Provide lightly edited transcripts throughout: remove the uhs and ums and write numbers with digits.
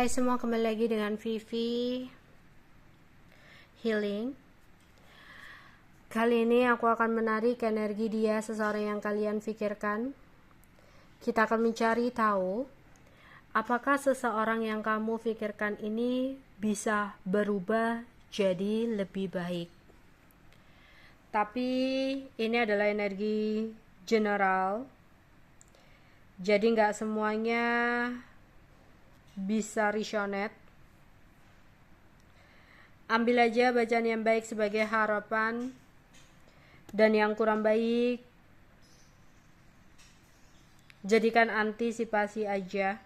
Hai semua, kembali lagi dengan Vivi Healing. Kali ini aku akan menarik energi dia, seseorang yang kalian pikirkan. Kita akan mencari tahu apakah seseorang yang kamu pikirkan ini bisa berubah jadi lebih baik. Tapi ini adalah energi general, jadi nggak semuanya bisa resonate. Ambil aja bacaan yang baik sebagai harapan, dan yang kurang baik jadikan antisipasi aja.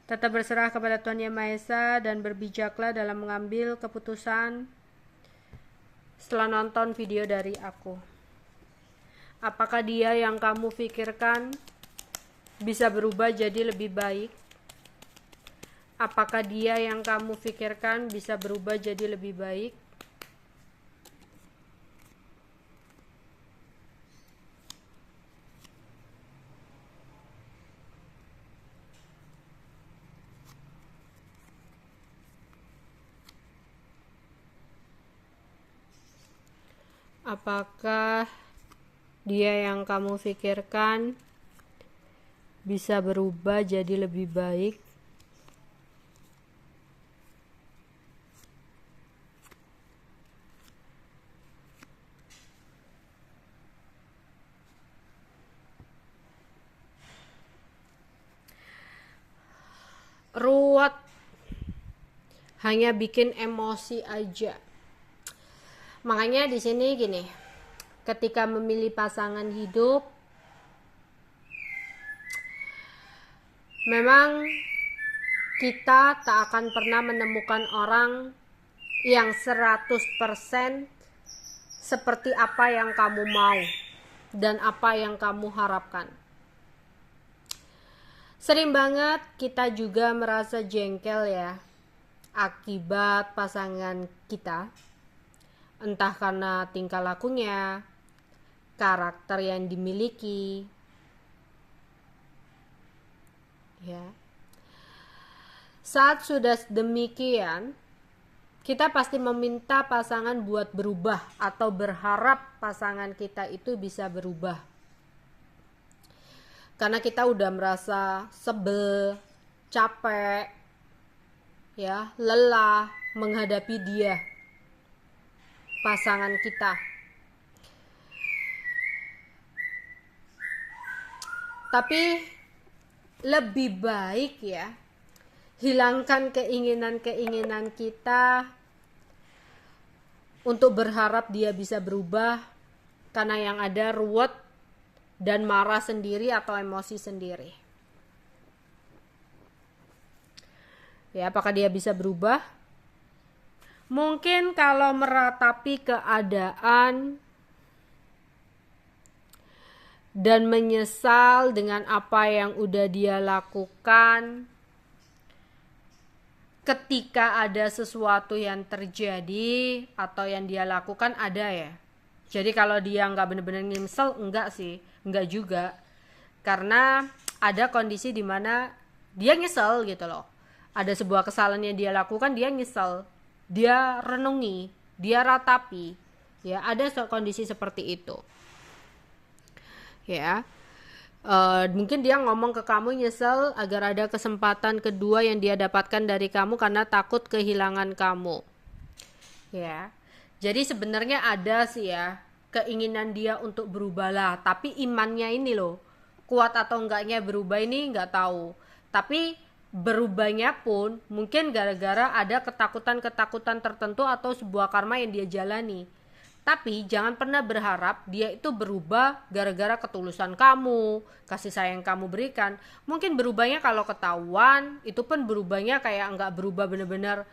Tetap berserah kepada Tuhan Yang Maha Esa dan berbijaklah dalam mengambil keputusan setelah nonton video dari aku. Apakah dia yang kamu pikirkan bisa berubah jadi lebih baik? Apakah dia yang kamu pikirkan bisa berubah jadi lebih baik? Apakah dia yang kamu pikirkan bisa berubah jadi lebih baik? Ruwet, hanya bikin emosi aja. Makanya di sini gini, ketika memilih pasangan hidup, memang kita tak akan pernah menemukan orang yang 100% seperti apa yang kamu mau dan apa yang kamu harapkan. Sering banget kita juga merasa jengkel ya akibat pasangan kita, entah karena tingkah lakunya, karakter yang dimiliki, ya. Saat sudah demikian, kita pasti meminta pasangan buat berubah atau berharap pasangan kita itu bisa berubah. Karena kita udah merasa sebel, capek, ya, lelah menghadapi dia, pasangan kita. Tapi lebih baik ya, hilangkan keinginan-keinginan kita untuk berharap dia bisa berubah, karena yang ada ruwet dan marah sendiri atau emosi sendiri. Ya, apakah dia bisa berubah? Mungkin kalau meratapi keadaan dan menyesal dengan apa yang udah dia lakukan, ketika ada sesuatu yang terjadi atau yang dia lakukan ada ya. Jadi kalau dia nggak bener-bener nyesel, enggak sih, enggak juga. Karena ada kondisi di mana dia nyesel gitu loh. Ada sebuah kesalahan yang dia lakukan, dia nyesel, dia renungi, dia ratapi. Ya, ada kondisi seperti itu. Ya, mungkin dia ngomong ke kamu nyesel agar ada kesempatan kedua yang dia dapatkan dari kamu karena takut kehilangan kamu. Ya. Jadi sebenarnya ada sih ya keinginan dia untuk berubah lah, tapi imannya ini loh, kuat atau enggaknya berubah ini enggak tahu. Tapi berubahnya pun mungkin gara-gara ada ketakutan-ketakutan tertentu atau sebuah karma yang dia jalani. Tapi jangan pernah berharap dia itu berubah gara-gara ketulusan kamu, kasih sayang kamu berikan. Mungkin berubahnya kalau ketahuan, itu pun berubahnya kayak enggak berubah bener-bener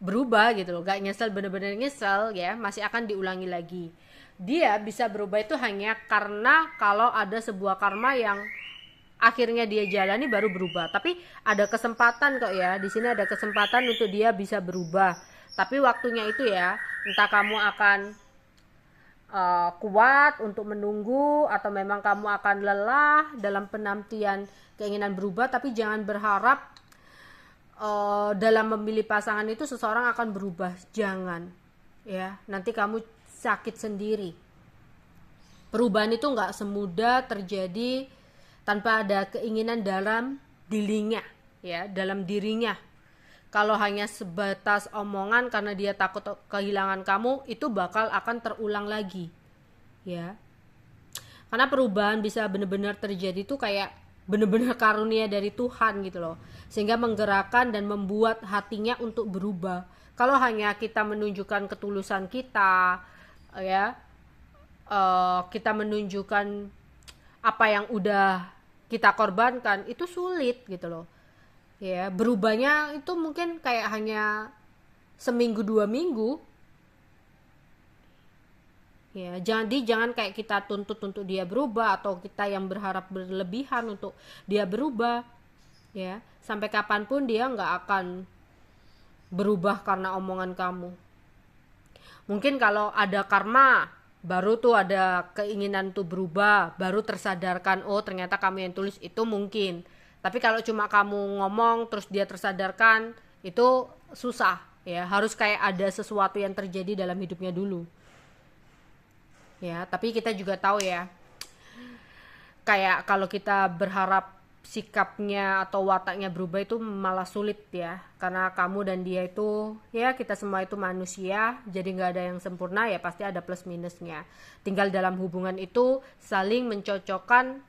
berubah gitu loh, gak nyesel bener-bener nyesel ya, masih akan diulangi lagi. Dia bisa berubah itu hanya karena kalau ada sebuah karma yang akhirnya dia jalani baru berubah. Tapi ada kesempatan kok ya, di sini ada kesempatan untuk dia bisa berubah. Tapi waktunya itu ya, entah kamu akan kuat untuk menunggu atau memang kamu akan lelah dalam penantian keinginan berubah. Tapi jangan berharap dalam memilih pasangan itu seseorang akan berubah. Jangan, ya, nanti kamu sakit sendiri. Perubahan itu nggak semudah terjadi tanpa ada keinginan dalam dirinya, ya, dalam dirinya. Kalau hanya sebatas omongan karena dia takut kehilangan kamu, itu bakal akan terulang lagi, ya. Karena perubahan bisa benar-benar terjadi tuh kayak benar-benar karunia dari Tuhan gitu loh, sehingga menggerakkan dan membuat hatinya untuk berubah. Kalau hanya kita menunjukkan ketulusan kita, ya, kita menunjukkan apa yang udah kita korbankan, itu sulit gitu loh, ya. Berubahnya itu mungkin kayak hanya seminggu 2 minggu, ya. Jangan kayak kita tuntut untuk dia berubah, atau kita yang berharap berlebihan untuk dia berubah, ya. Sampai kapanpun dia nggak akan berubah karena omongan kamu. Mungkin kalau ada karma, baru tuh ada keinginan tuh berubah, baru tersadarkan, oh ternyata kamu yang tulis, itu mungkin. Tapi kalau cuma kamu ngomong terus dia tersadarkan, itu susah, ya. Harus kayak ada sesuatu yang terjadi dalam hidupnya dulu, ya. Tapi kita juga tahu ya, kayak kalau kita berharap sikapnya atau wataknya berubah itu malah sulit, ya. Karena kamu dan dia itu, ya, kita semua itu manusia, jadi nggak ada yang sempurna, ya. Pasti ada plus minusnya. Tinggal dalam hubungan itu saling mencocokkan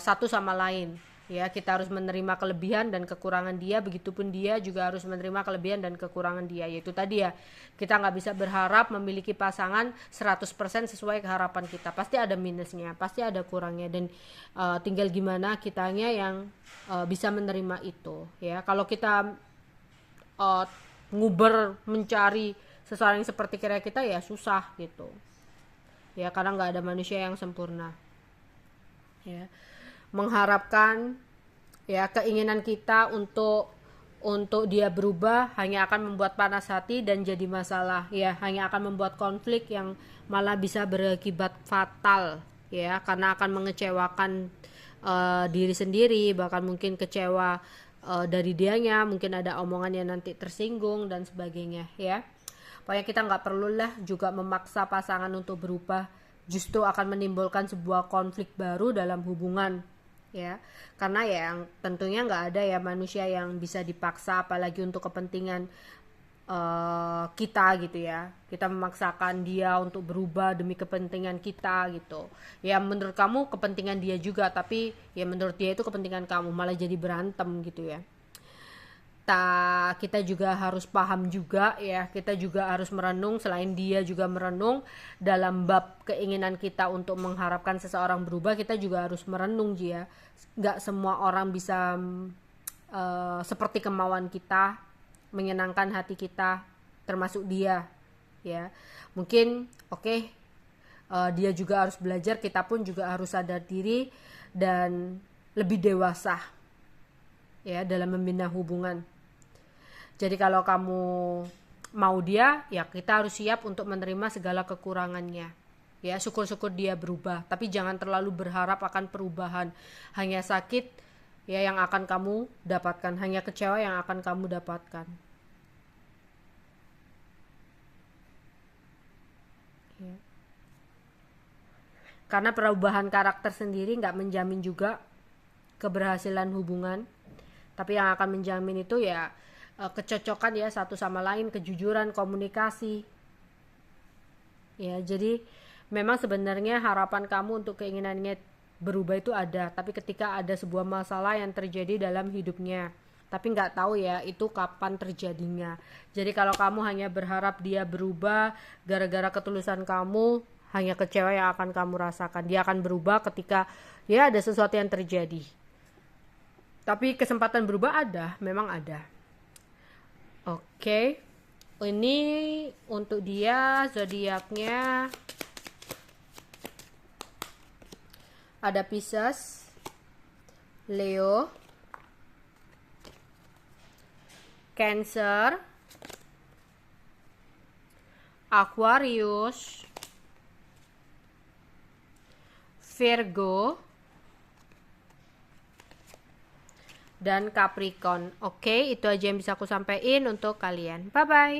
satu sama lain, ya. Kita harus menerima kelebihan dan kekurangan dia, begitupun dia juga harus menerima kelebihan dan kekurangan dia. Yaitu tadi, ya, kita nggak bisa berharap memiliki pasangan 100% sesuai keharapan kita. Pasti ada minusnya, pasti ada kurangnya, dan tinggal gimana kitanya yang bisa menerima itu, ya. Kalau kita nguber mencari seseorang yang seperti kira kita, ya susah gitu, ya. Karena nggak ada manusia yang sempurna, ya. Mengharapkan, ya, keinginan kita untuk dia berubah hanya akan membuat panas hati dan jadi masalah, ya. Hanya akan membuat konflik yang malah bisa berakibat fatal, ya. Karena akan mengecewakan diri sendiri, bahkan mungkin kecewa dari dianya, mungkin ada omongan yang nanti tersinggung dan sebagainya, ya. Pokoknya kita nggak perlulah juga memaksa pasangan untuk berubah, justru akan menimbulkan sebuah konflik baru dalam hubungan, ya. Karena ya yang tentunya nggak ada ya manusia yang bisa dipaksa, apalagi untuk kepentingan kita gitu, ya. Kita memaksakan dia untuk berubah demi kepentingan kita gitu, ya. Menurut kamu kepentingan dia juga, tapi ya menurut dia itu kepentingan kamu, malah jadi berantem gitu, ya. Kita juga harus paham juga, ya. Kita juga harus merenung, selain dia juga merenung dalam bab keinginan kita untuk mengharapkan seseorang berubah. Kita juga harus merenung, ya. Nggak semua orang bisa seperti kemauan kita, menyenangkan hati kita, termasuk dia, ya. Mungkin dia juga harus belajar, kita pun juga harus sadar diri dan lebih dewasa, ya, dalam membina hubungan. Jadi kalau kamu mau dia, ya kita harus siap untuk menerima segala kekurangannya, ya. Syukur-syukur dia berubah, tapi jangan terlalu berharap akan perubahan. Hanya sakit, ya, yang akan kamu dapatkan, hanya kecewa yang akan kamu dapatkan, ya. Karena perubahan karakter sendiri nggak menjamin juga keberhasilan hubungan, tapi yang akan menjamin itu ya kecocokan, ya, satu sama lain, kejujuran, komunikasi, ya. Jadi memang sebenarnya harapan kamu untuk keinginannya berubah itu ada, tapi ketika ada sebuah masalah yang terjadi dalam hidupnya, tapi nggak tahu, ya, itu kapan terjadinya. Jadi kalau kamu hanya berharap dia berubah gara-gara ketulusan kamu, hanya kecewa yang akan kamu rasakan. Dia akan berubah ketika, ya, ada sesuatu yang terjadi. Tapi kesempatan berubah ada, memang ada. Oke. Ini untuk dia zodiaknya ada Pisces, Leo, Cancer, Aquarius, Virgo, dan Capricorn. Oke, itu aja yang bisa aku sampaikan untuk kalian. Bye bye.